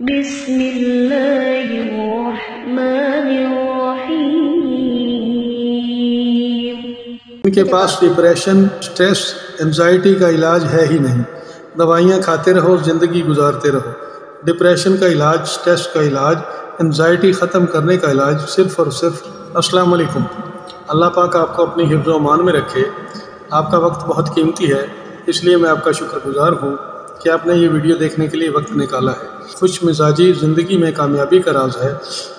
بسم اللہ الرحمن الرحیم۔ ان کے پاس ڈپریشن، سٹریس، انزائٹی کا علاج ہے ہی نہیں۔ دوائیاں کھاتے رہو، زندگی گزارتے رہو۔ ڈپریشن کا علاج، سٹریس کا علاج، انزائٹی ختم کرنے کا علاج صرف اور صرف۔ السلام علیکم۔ اللہ پاک آپ کو اپنی حفظ و امان میں رکھے۔ آپ کا وقت بہت قیمتی ہے، اس لیے میں آپ کا شکر گزار ہوں کہ آپ نے یہ ویڈیو دیکھنے کے لیے وقت نکالا ہے۔ خوش مزاجی زندگی میں کامیابی کا راز ہے۔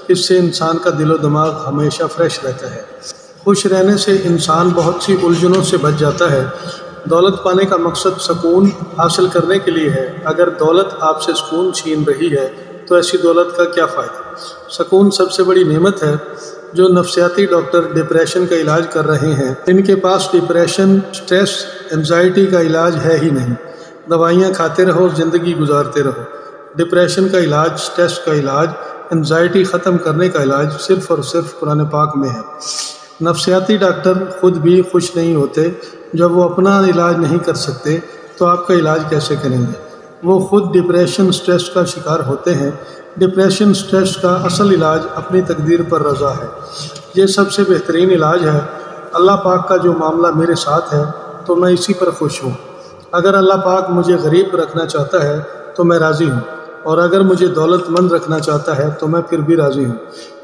اس سے انسان کا دل و دماغ ہمیشہ فریش رہتا ہے۔ خوش رہنے سے انسان بہت سی الجھنوں سے بچ جاتا ہے۔ دولت پانے کا مقصد سکون حاصل کرنے کے لیے ہے۔ اگر دولت آپ سے سکون چھین رہی ہے تو ایسی دولت کا کیا فائدہ؟ سکون سب سے بڑی نعمت ہے۔ جو نفسیاتی ڈاکٹر ڈپریشن کا علاج کر رہے ہیں، ان کے پاس ڈپریشن، سٹریس، انزائٹی کا علاج ہے ہی نہیں۔ دوائیاں کھاتے رہو، زندگی گزارتے رہو۔ ڈپریشن کا علاج، سٹریس کا علاج، انزائٹی ختم کرنے کا علاج صرف اور صرف قرآن پاک میں ہے۔ نفسیاتی ڈاکٹر خود بھی خوش نہیں ہوتے۔ جب وہ اپنا علاج نہیں کر سکتے تو آپ کا علاج کیسے کریں گے؟ وہ خود ڈپریشن، سٹریس کا شکار ہوتے ہیں۔ ڈپریشن، سٹریس کا اصل علاج اپنی تقدیر پر رضا ہے۔ یہ سب سے بہترین علاج ہے۔ اللہ پاک کا جو معاملہ میرے ساتھ ہے تو میں اسی پر خوش ہوں۔ اگر اللہ پاک مجھے غریب رکھنا چاہتا ہے تو میں راضی ہوں، اور اگر مجھے دولت مند رکھنا چاہتا ہے تو میں پھر بھی راضی ہوں۔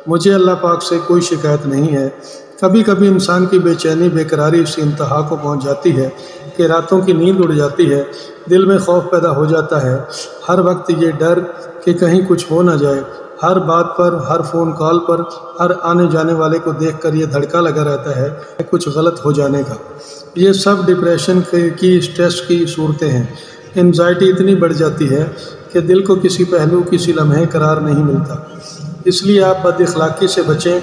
مجھے اللہ پاک سے کوئی شکایت نہیں ہے۔ کبھی کبھی انسان کی بے چینی، بے قراری اس انتہا کو پہنچ جاتی ہے کہ راتوں کی نیند اڑ جاتی ہے، دل میں خوف پیدا ہو جاتا ہے۔ ہر وقت یہ ڈر کہ کہیں کچھ ہو نہ جائے، ہر بات پر، ہر فون کال پر، ہر آنے جانے والے کو دیکھ کر یہ دھڑکا لگا رہتا ہے کہ کچھ غلط ہو جانے کا۔ یہ سب ڈپریشن کی، سٹریس کی صورتیں ہیں۔ انزائٹی اتنی بڑھ جاتی ہے کہ دل کو کسی پہلو، کسی لمحے قرار نہیں ملتا۔ اس لیے آپ بد اخلاقی سے بچیں۔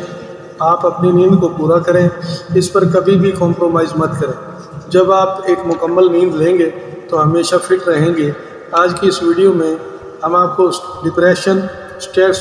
آپ اپنی نیند کو پورا کریں، اس پر کبھی بھی کمپرومائز مت کریں۔ جب آپ ایک مکمل نیند لیں گے تو ہمیشہ فٹ رہیں گے۔ آج کی اس ویڈیو میں ہم آپ کو ڈپریشن، سٹریس،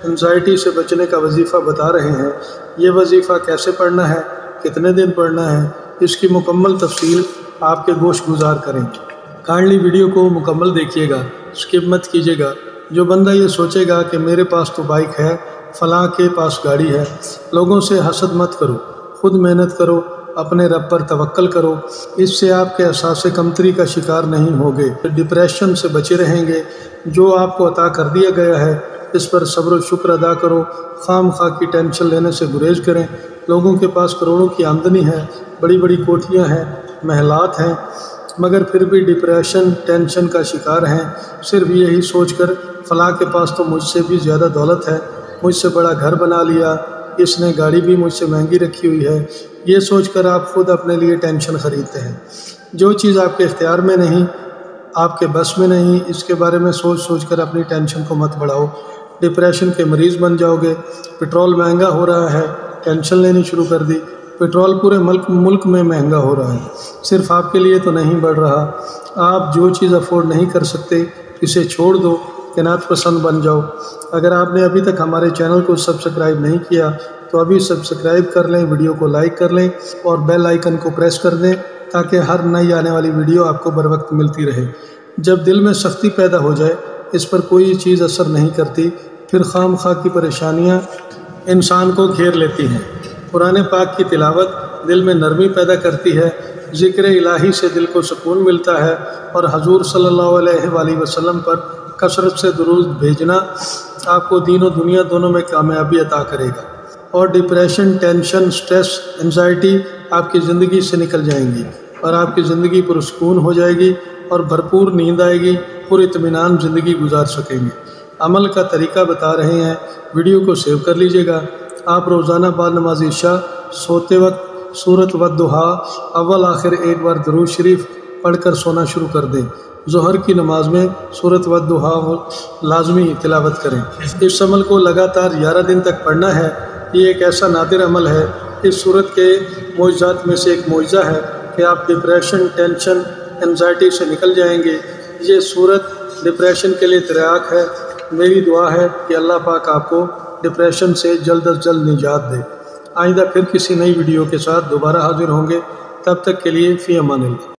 انزائٹی سے بچنے کا وظیفہ بتا رہے ہیں۔ یہ وظیفہ کیسے پڑھنا ہے، کتنے دن پڑھنا ہے، اس کی مکمل تفصیل آپ کے گوش گزار کریں گے۔ کائنڈلی ویڈیو کو مکمل دیکھیے گا، اسکپ مت کیجیے گا۔ جو بندہ یہ سوچے گا کہ میرے پاس تو بائک ہے، فلاں کے پاس گاڑی ہے، لوگوں سے حسد مت کرو، خود محنت کرو، اپنے رب پر توکل کرو۔ اس سے آپ کے احساس کمتری کا شکار نہیں ہوگے، ڈپریشن سے بچے رہیں گے۔ جو آپ کو عطا کر دیا گیا ہے اس پر صبر و شکر ادا کرو۔ خام خواہ کی ٹینشن لینے سے گریز کریں۔ لوگوں کے پاس کروڑوں کی آمدنی ہے، بڑی بڑی کوٹھیاں ہیں، محلات ہیں، مگر پھر بھی ڈپریشن، ٹینشن کا شکار ہیں، صرف یہی سوچ کر فلاں کے پاس تو مجھ سے بھی زیادہ دولت ہے، مجھ سے بڑا گھر بنا لیا، اس نے گاڑی بھی مجھ سے مہنگی رکھی ہوئی ہے۔ یہ سوچ کر آپ خود اپنے لیے ٹینشن خریدتے ہیں۔ جو چیز آپ کے اختیار میں نہیں، آپ کے بس میں نہیں، اس کے بارے میں سوچ کر اپنی ٹینشن کو مت بڑھاؤ۔ ڈپریشن کے مریض بن جاؤ گے۔ پٹرول مہنگا ہو رہا ہے، ٹینشن لینی شروع کر دی۔ پٹرول پورے ملک میں مہنگا ہو رہا ہے، صرف آپ کے لیے تو نہیں بڑھ رہا۔ آپ جو چیز افورڈ نہیں کر سکتے اسے چھوڑ دو، قناعت پسند بن جاؤ۔ اگر آپ نے ابھی تک ہمارے چینل کو سبسکرائب نہیں کیا تو ابھی سبسکرائب کر لیں، ویڈیو کو لائک کر لیں اور بیل آئیکن کو پریس کر دیں تاکہ ہر نئی آنے والی ویڈیو آپ کو بروقت ملتی رہے۔ جب دل میں سختی پیدا ہو جائے، اس پر کوئی چیز اثر نہیں کرتی، پھر خام خواہ کی پریشانیاں انسان کو گھیر لیتی ہیں۔ قرآن پاک کی تلاوت دل میں نرمی پیدا کرتی ہے، ذکر الہی سے دل کو سکون ملتا ہے، اور حضور صلی اللہ علیہ وآلہ وسلم پر کثرت سے درود بھیجنا آپ کو دین و دنیا دونوں میں کامیابی عطا کرے گا، اور ڈپریشن، ٹینشن، سٹریس، انزائٹی آپ کی زندگی سے نکل جائیں گی، اور آپ کی زندگی پرسکون ہو جائے گی، اور بھرپور نیند آئے گی، پر اطمینان زندگی گزار سکیں گے۔ عمل کا طریقہ بتا رہے ہیں، ویڈیو کو سیو کر لیجئے گا۔ آپ روزانہ بعد نماز عشاء سوتے وقت سورۃ والضحیٰ اول آخر ایک بار درود شریف پڑھ کر سونا شروع کر دیں۔ ظہر کی نماز میں سورۃ والضحیٰ لازمی تلاوت کریں۔ اس عمل کو لگاتار 11 دن تک پڑھنا ہے۔ یہ ایک ایسا نادر عمل ہے، اس صورت کے معجزات میں سے ایک معجزہ ہے کہ آپ ڈپریشن، ٹینشن، انزائٹی سے نکل جائیں گے۔ یہ صورت ڈپریشن کے لیے تریاق ہے۔ میری دعا ہے کہ اللہ پاک آپ کو ڈپریشن سے جلد از جلد نجات دے۔ آئندہ پھر کسی نئی ویڈیو کے ساتھ دوبارہ حاضر ہوں گے، تب تک کے لیے فی امان اللہ۔